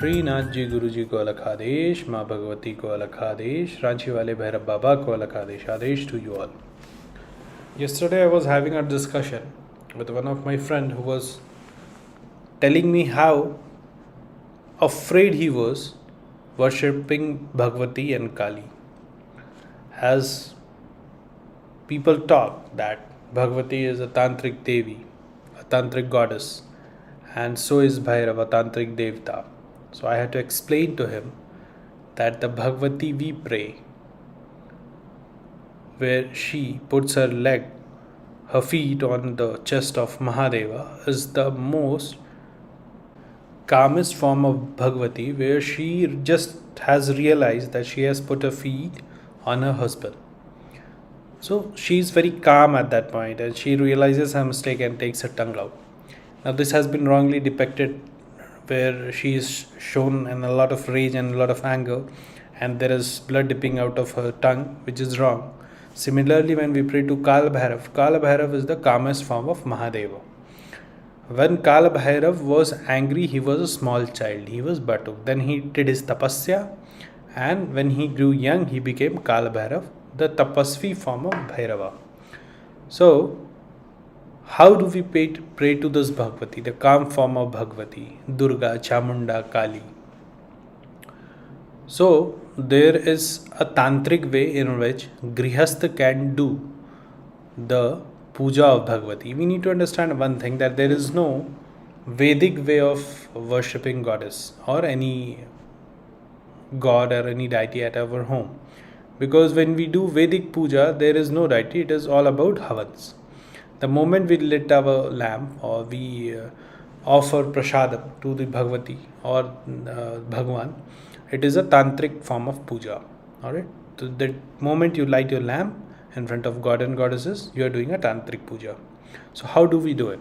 श्रीनाथ जी गुरु जी को अलग आदेश, माँ भगवती को अलग आदेश, रांची वाले भैरव बाबा को अलग आदेश. Adesh to you all. Yesterday I was having a discussion with one of my friend who was telling me how afraid he was worshipping Bhagwati and Kali. As people talk that Bhagwati is a tantric Devi, a tantric goddess, and so is Bhairava, tantric Devta. So I had to explain to him that the Bhagwati we pray, where she puts her feet on the chest of Mahadeva, is the most calmest form of Bhagwati, where she just has realized that she has put her feet on her husband. So she is very calm at that point and she realizes her mistake and takes her tongue out. Now this has been wrongly depicted, where she is shown in a lot of rage and a lot of anger, and there is blood dripping out of her tongue, which is wrong. Similarly, when we pray to Kala Bhairav is the calmest form of Mahadeva. When Kala Bhairav was angry, he was a small child, he was Batuk. Then he did his tapasya, and when he grew young, he became Kala Bhairav, the tapasvi form of Bhairava. So, how do we pray to this Bhagwati, the calm form of Bhagwati, Durga, Chamunda, Kali? So, there is a tantric way in which Grihastha can do the puja of Bhagwati. We need to understand one thing, that there is no Vedic way of worshipping goddess or any god or any deity at our home. Because when we do Vedic puja, there is no deity, it is all about havans. The moment we lit our lamp or we offer prasadam to the Bhagwati or Bhagwan, it is a tantric form of puja. Alright? So the moment you light your lamp in front of god and goddesses, you are doing a tantric puja. So how do we do it?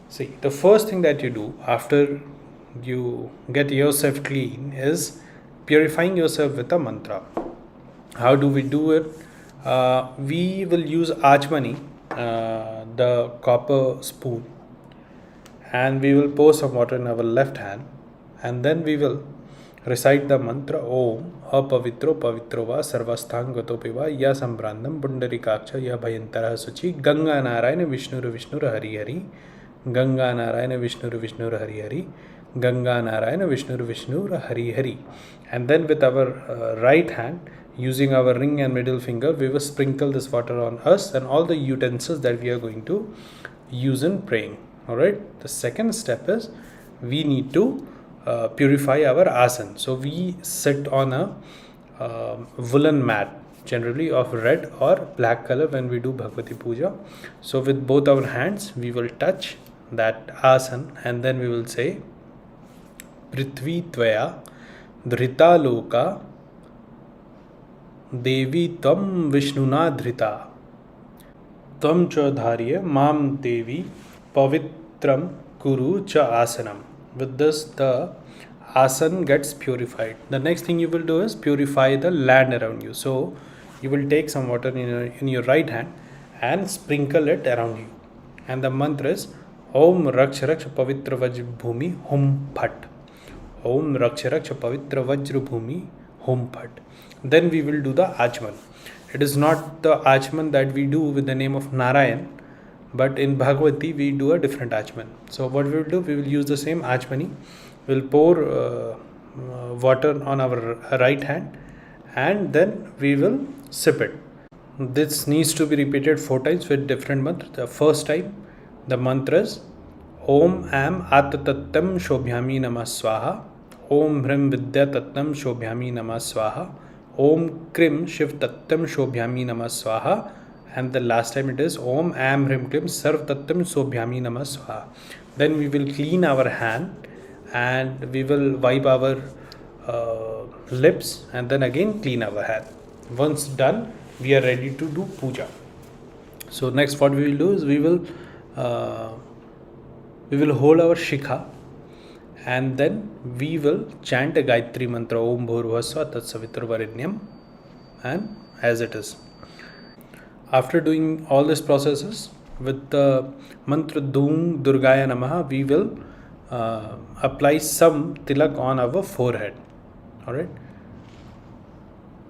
See, the first thing that you do after you get yourself clean is purifying yourself with a mantra. How do we do it? We will use Ajmani, the copper spoon, and we will pour some water in our left hand, and then we will recite the mantra Om apavitro pavitro va sarvasthangato piva ya sambrandam pundarikaksha ya bhayantara suchi Ganga Narayana Vishnura Hari Hari Ganga Narayana Vishnura Hari Hari Ganga Narayana Vishnura Hari Hari. And then with our right hand, using our ring and middle finger, we will sprinkle this water on us and all the utensils that we are going to use in praying. Alright, the second step is we need to purify our asan. So we sit on a woolen mat, generally of red or black color when we do Bhagwati Puja. So with both our hands we will touch that asan and then we will say Prithvi Tvaya Dhrita Loka Devi Tvam Vishnuna Dhrita Tvam Cha Dharya Mam Devi Pavitram Kuru Cha Asanam. With this, the asan gets purified. The next thing you will do is purify the land around you. So you will take some water in your right hand and sprinkle it around you. And the mantra is Om Raksha Raksha Pavitra Vajra Bhumi Hum Phat. Om Raksha Raksha Pavitra Vajra Bhumi Hum Phat. Then we will do the Achman. It is not the Achman that we do with the name of Narayan, but in Bhagwati we do a different Achman. So what we will do, we will use the same Achmani. We will pour water on our right hand and then we will sip it. This needs to be repeated 4 times with different mantras. The first time the mantra is Om Am Atatattam Shobhyami Namah Swaha, Om Hrim Vidya Tattam Shobhyami Namah Swaha, Om Krim Shiv Tattam Shobhyami Namah Swaha, and the last time it is Om Am Hrim Krim Sarv Tattam Sobhyami Namah Swaha. Then we will clean our hand and we will wipe our lips and then again clean our hand. Once done, we are ready to do puja. So next what we will do is we will hold our shikha and then we will chant a Gayatri mantra Om Bhurvasva Tat Savitrvarenyam, and as it is. After doing all these processes with the mantra Doom Durgaya Namaha, we will apply some tilak on our forehead. Alright.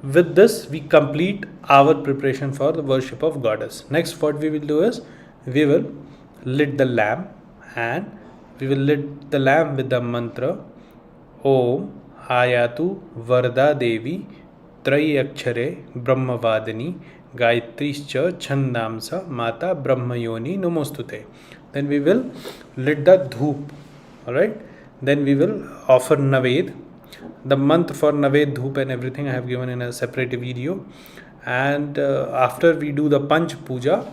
With this, we complete our preparation for the worship of goddess. Next, what we will do is we will lit the lamp, and we will lit the lamp with the mantra Om Ayatu Varda Devi Trayakshare Brahmavadini Gayatrischa Chandamsa Mata Brahmayoni Namostute. Then we will lit the dhoop. Alright. Then we will offer Naved. The month for Naved, Dhoop and everything I have given in a separate video. And after we do the Panch Puja,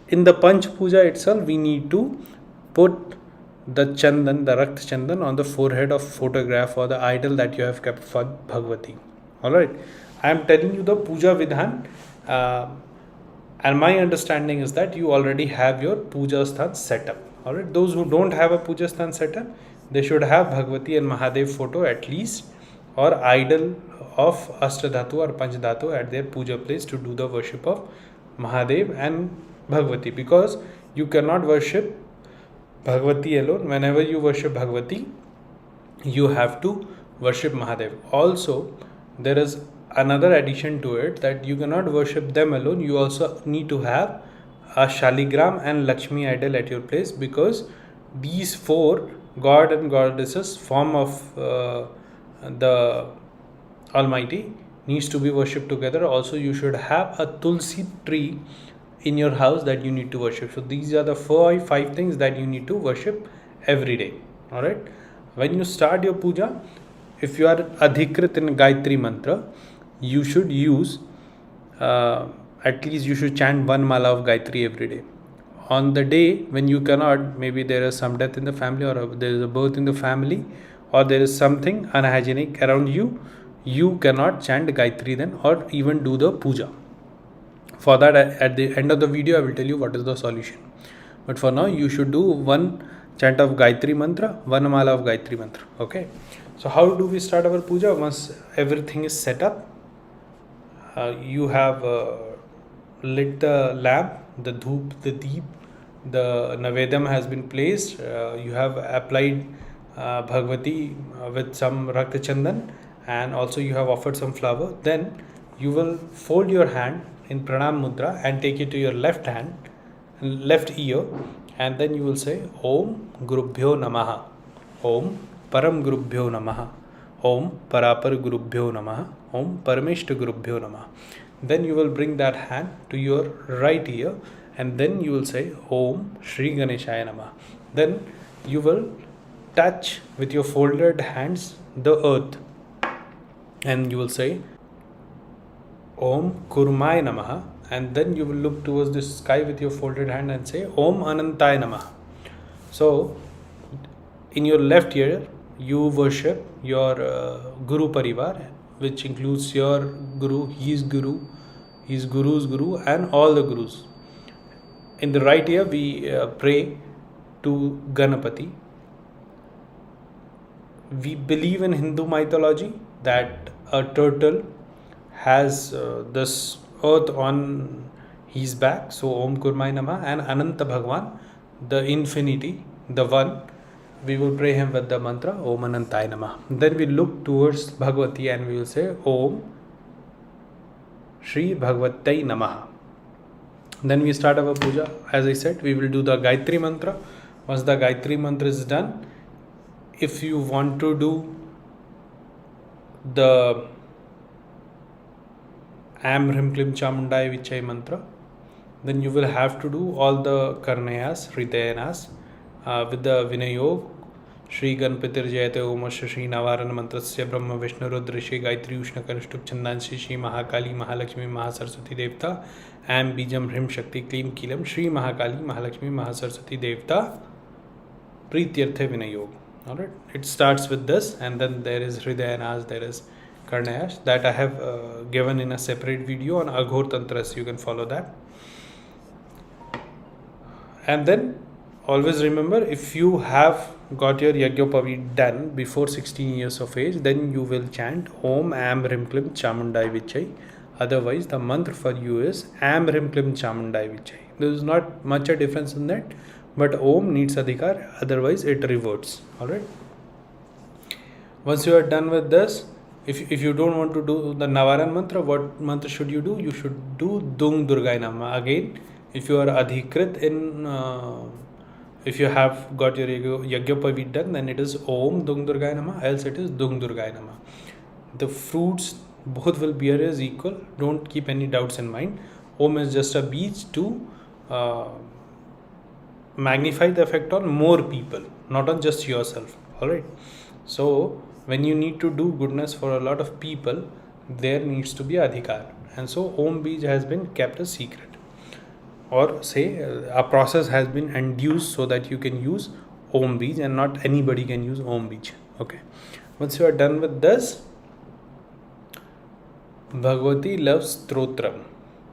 in the Panch Puja itself, we need to put the Chandan, the Rakt Chandan on the forehead of photograph or the idol that you have kept for Bhagavati. Alright. I am telling you the Puja Vidhan, and my understanding is that you already have your Puja Sthan set up. Alright. Those who don't have a Puja Sthan set up, they should have Bhagavati and Mahadev photo at least, or idol of Ashtadhatu or Panchdhatu at their puja place to do the worship of Mahadev and Bhagavati, because you cannot worship Bhagavati alone. Whenever you worship Bhagavati, you have to worship Mahadev. Also, there is another addition to it, that you cannot worship them alone. You also need to have a Shaligram and Lakshmi idol at your place, because these four God and goddesses form of the Almighty needs to be worshipped together. Also, you should have a Tulsi tree in your house that you need to worship. So these are the five things that you need to worship every day. Alright. When you start your puja, if you are adhikrit in Gayatri mantra, you should use at least you should chant one mala of Gayatri every day. On the day when you cannot, maybe there is some death in the family, or there is a birth in the family, or there is something unhygienic around you, you cannot chant Gayatri then, or even do the puja. For that, at the end of the video, I will tell you what is the solution. But for now, you should do one chant of Gayatri mantra, one mala of Gayatri mantra. Okay. So how do we start our puja? Once everything is set up, you have lit the lamp, the dhoop, the deep, the navedam has been placed, you have applied Bhagavati with some Rakta Chandan, and also you have offered some flower. Then you will fold your hand in Pranam Mudra and take it to your left hand, left ear, and then you will say Om Gurubhyo Namaha, Om Param Gurubhyo Namaha, Om Parapar Gurubhyo Namaha, Om Parameshta Gurubhyo Namaha. Then you will bring that hand to your right ear, and then you will say Om Shri Ganeshaya Namaha. Then you will touch with your folded hands the earth, and you will say Om Kurmaya Namaha, and then you will look towards the sky with your folded hand and say Om Anantaya Namaha. So in your left ear you worship your Guru Parivar, which includes your Guru, his Guru's Guru, and all the Gurus. In the right ear we pray to Ganapati. We believe in Hindu mythology that a turtle has this earth on his back. So Om Kurmai Namah, and Ananta Bhagwan, the infinity, the one, we will pray him with the mantra Om Anantai Namah. Then we look towards Bhagavati and we will say Om Shri Bhagavatai Namaha. Then we start our puja. As I said, we will do the Gayatri mantra. Once the Gayatri mantra is done, if you want to do the Am Hrim Klim Chamundai Vichai mantra, then you will have to do all the Karnayas, Hridayanas with the Vinayog, Shri Ganpatir Jayate Om Shri Navarana Mantrasya Brahma Vishnu Rudra Shri Gayatri Ushna Kanishtup Chandanshi Shri Mahakali Mahalakshmi Mahasaraswati Devta Am Bijam Hrim Shakti Klim Kilam Shri Mahakali Mahalakshmi Mahasaraswati Devta Prityartha Vinayog. Alright, it starts with this, and then there is Hridayanas, there is Karnayas that I have given in a separate video on Aghor Tantra, so you can follow that. And then always remember, if you have got your Yagyopavi done before 16 years of age, then you will chant Om Am Rim Klim Chamundai Vichai. Otherwise, the mantra for you is Am Rim Klim Chamundai Vichai. There is not much a difference in that. but Om needs adhikar, otherwise it reverts. Alright. Once you are done with this, if you don't want to do the Navaran mantra, what mantra should you do? You should do Dung Durgai Nama. Again, if you are adhikrit in, if you have got your Yagyapavid done, then it is Om Dung Durgai Nama, else it is Dung Durgai Nama. The fruits, both will bear as equal. Don't keep any doubts in mind. Om is just a beach to magnify the effect on more people, not on just yourself. Alright. So, when you need to do goodness for a lot of people, there needs to be adhikar. And so, Om Bij has been kept a secret. Or say, a process has been induced so that you can use Om Bij and not anybody can use Om Bij. Okay. Once you are done with this, Bhagavati loves Stotram.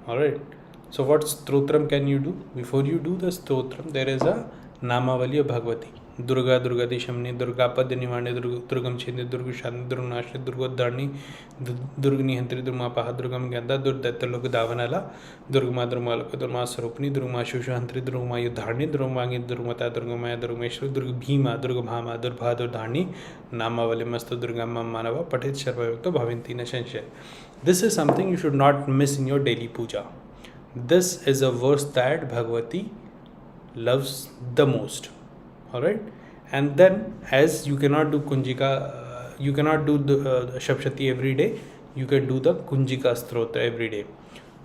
Alright. So what Stotram can you do? Before you do the Stotram, there is a Namavali of Bhagavati. Durga, Durga Deshamni, Durga Padya Nivane, Durgam Chindi, Durga Shani, Durga Nashri, Durga Dharni, Durga Nihantri, Durga Paha, Durgam Ganda, Durdatta Loka Davanala, Durga Madurma Loka, Durma Sarupni, Durga Shushantri, Durga Yudharni, Durga Mangi, Durga Mata, Durga Maya, Durga Meshwar, Durga Bhima, Durga Bhama, Durga Dharni, Namavali Mastu, Durga Manava, Patit Sharvayukta, Bhavintina Shanshay. This is something you should not miss in your daily puja. This is a verse that Bhagavati loves the most. Alright, and then as you cannot do Kunjika, you cannot do the Shapshati every day, you can do the Kunjika Strotra every day.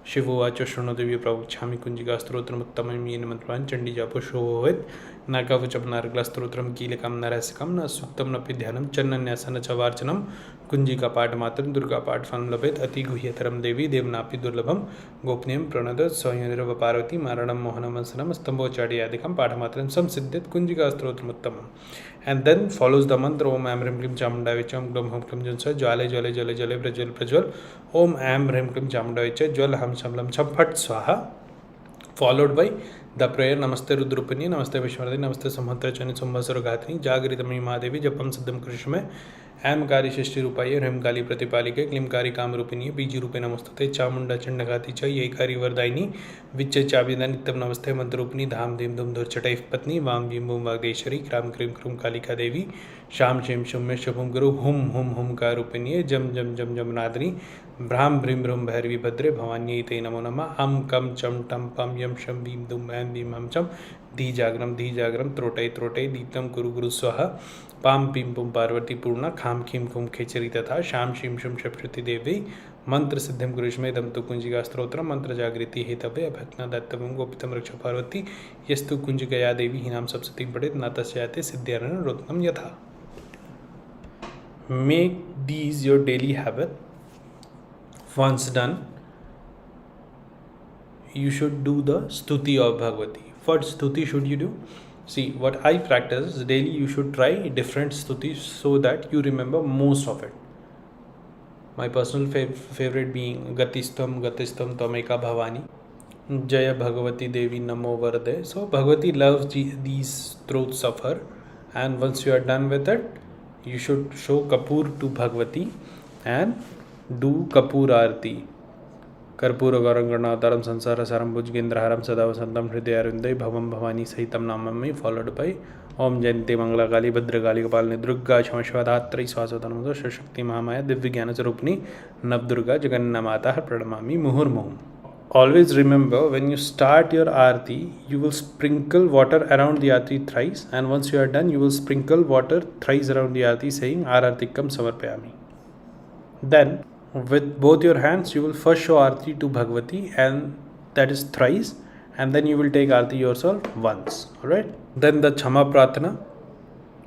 Shivovacha Shrunodevi Pravachami Kunjika Strotram Uttamam Yen Mantran Chandi Japo Shovet Nakavacham Nargla Strotram Kilakam Narasikam Na Suktam Napi Dhyanam Chananyasana Chavarchanam Kunjika Pat Matram Durga Pat Fan Labet Ati Guhyataram Devi Devnapi Durlabham Gopniyam Pranada Soyanirava Parvati Maranam Mohanamansanam Stambo Chadi Adikam Patamatram Sam Siddhet Kunjika Strotram Uttamam. And then follows the mantra Om Am Rim Klim Chamunda Vicham Glom Hum Klim Jansa Jale Jale Jale Jale Prajwal Prajwal Om Am Rim Klim Chamunda Vicham Jwal Ham Shamlam Cham Phat Swaha, followed by the prayer Namaste Rudrupani, Namaste Vishwardhani, Namaste Samhatrachani Sambhasara Gatini, Jagritamani Mahadevi, Japam Siddham Krishme, Am Kari Shishti Rupaye, Ram Kali Pratipalike, Klim Kari Kam Rupini, Biji Rupe Namastate, Chamunda Chandagati Cha, Ye Kari Vardaini, Vicha Chabidan Nitam Namaste Mantrupni, Dham Dim Dum Dur Chataif Patni, Vam Jim Bum Vagdeshari, Kram Krim Krum Kalika Devi, Sham Shem Shumme Shubhum Guru, Hum Karupini, Jam Nadri, Brahm Brim Brum Bhairavi Bhadre, Bhavani Te Namo Nama, Am Kam Cham Tam Pam Yam Sham Bim Dum and Bim Ham Cham, Di Jagram, Trotai, Ditam Guru Swaha, Pam Pim Pum Parvati Purna, Kham Kim Kum Khechari Tatha, Sham Shim Shum Shapshati Devi, Mantra Siddham Kurishme Dam Tu Kunjika Strotra, Mantra Jagriti Hetabe, Bhakna Dattavam Gopitam Raksha Parvati, Yestu Kunjikaya Devi Hinam Sapsati Padit, Natasyate Siddhyarana Rotnam Yatha. Make these your daily habit. Once done, you should do the Stuti of Bhagavati. What Stuti should you do? See, what I practice is daily you should try different Stutis so that you remember most of it. My personal favorite being Gatistam Tameka Bhavani, Jaya Bhagavati Devi Namo Varde. So Bhagavati loves these throats of her, and once you are done with it, you should show Kapoor to Bhagavati and do Kapoor Arti. Karpura Garangana Taram Sansara Saram Bhujgendra Haram Sada Vasantam Hridayarundai Bhavam Bhavani Sahitam Namami, followed by Om Janti Mangala Kali Bhadra Kali Kapalni Durga Shamashvadatri Swasatanamdo Shashakti Mahamaya Divyagana Sarupni Navdurga Jagannamata Pradamami Muhur Muhum. Always remember, when you start your Aarti, you will sprinkle water around the Aarti thrice, and once you are done, you will sprinkle water thrice around the Aarti, saying Aartikam Samarpayami. Then, with both your hands, you will first show Aarti to Bhagavati, and that is thrice, and then you will take Aarti yourself once. Alright? Then the Chama Pratana.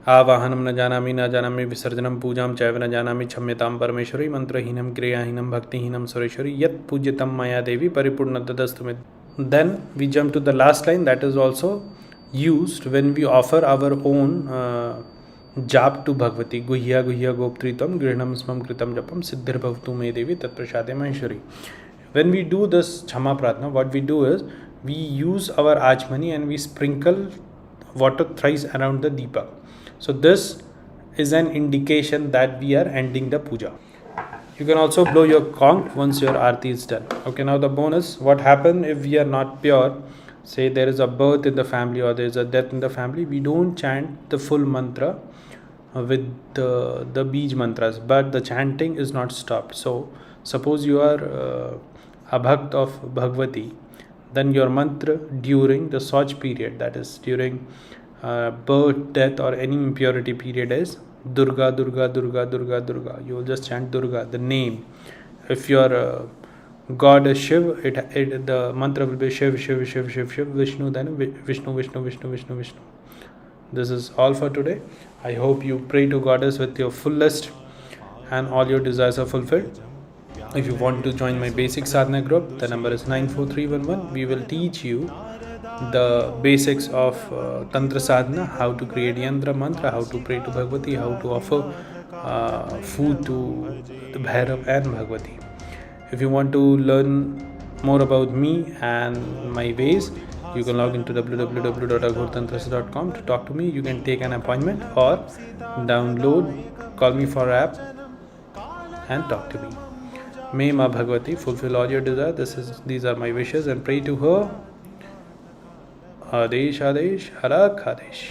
Avahanam na janami visarjanam pujam chaiva na janami chamyatam parameshwari mantrahinam kriyahinam bhaktihinam sureshwari yat pujatam maya devi paripurna tadastumit. Then we jump to the last line that is also used when we offer our own jap to Bhagavati. Guhya goptritam grihnam smam kritam japam siddhir bhavtu me devi tatprashade maheshwari. When we do this Chama Pratna, what we do is we use our Achmani and we sprinkle water thrice around the Deepa. So this is an indication that we are ending the puja. You can also blow your conch once your Aarti is done. Okay, now the bonus, what happens if we are not pure? say there is a birth in the family or there is a death in the family, we don't chant the full mantra with the beej mantras, but the chanting is not stopped. So suppose you are a bhakt of Bhagavati, then your mantra during the Soch period, that is during birth, death, or any impurity period, is Durga, Durga, Durga, Durga, Durga. You will just chant Durga, the name. If your God is Shiv, the mantra will be Shiv, Shiv, Shiv, Shiv, Shiv, Vishnu, then Vishnu, Vishnu, Vishnu, Vishnu, Vishnu. This is all for today. I hope you pray to Goddess with your fullest and all your desires are fulfilled. If you want to join my basic sadhana group, the number is 94311. We will teach you the basics of Tantra sadhana, how to create yantra mantra, how to pray to Bhagavati, how to offer food to the Bhairav and Bhagavati. If you want to learn more about me and my ways, you can log into www.aghortantras.com to talk to me. You can take an appointment or download Call Me For app and talk to me. May Ma Bhagavati fulfill all your desires. These are my wishes, and pray to her. Adesh, Adesh, Harak, Adesh.